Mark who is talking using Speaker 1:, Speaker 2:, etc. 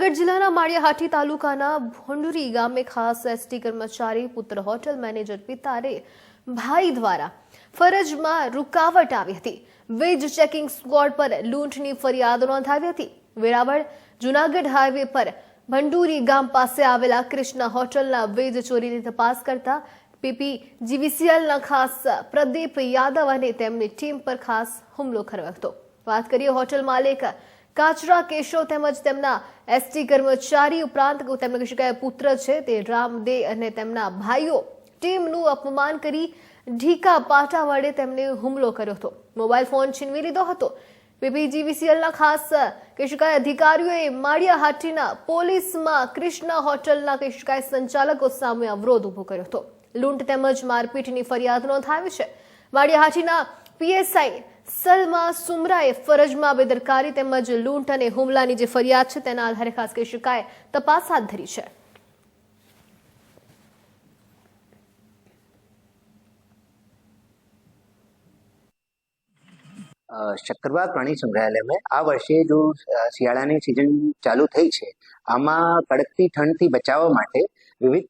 Speaker 1: જૂનાગઢ જિલ્લાના માળિયાહાટી તાલુકાના ભોંડુરી ગામે ખાસ એસટી કર્મચારી પુત્ર હોટેલ મેનેજર પિતારે ભાઈ દ્વારા ફરજમાં રૂકાવટ આવી હતી। વીજ ચેકિંગ સ્ક્વોડ પર લૂંટની ફરિયાદ નોંધાવી હતી। વેરાવળ જૂનાગઢ હાઈવે પર ભંડુરી ગામ પાસે આવેલા કૃષ્ણ હોટલના વીજ ચોરીની તપાસ કરતા પીપીજીવીસીએલના ખાસ પ્રદીપ યાદવ અને તેમની ટીમ પર ખાસ હુમલો કર્યો હતો। વાત કરીએ હોટલ માલિક કાચરા કેશવ તેમજ તેમના એસટી કર્મચારી ઉપરાંત તેમના કહી શકાય પુત્ર છે તે રામદે અને તેમના ભાઈઓ ટીમનું અપમાન કરી ઢીકા પાટા વડે તેમને હુમલો કર્યો હતો। મોબાઈલ ફોન છીનવી લીધો હતો। પીપીજીવીસીએલના ખાસ કહી શકાય અધિકારીઓએ માળિયાહાટીના પોલીસમાં કૃષ્ણ હોટલના કહી શકાય સંચાલકો સામે અવરોધ ઉભો કર્યો હતો। લૂંટ તેમજ મારપીટની ફરિયાદ નોંધાવી છે। માળિયાહાટીના પીએસઆઈ સલમા સુમરાએ ફરજમાં બેદરકારી તેમજ લૂંટ અને હુમલાની જે ફરિયાદ છે તેના આધારે ખાસ કહી શકાય તપાસ હાથ ધરી છે।
Speaker 2: शक्करबाग प्राणी संग्रहालय में आ वर्षे जो શિયાળાની सीजन चालू थई छे आमां कड़कती ठंड थी बचाववा माटे विविध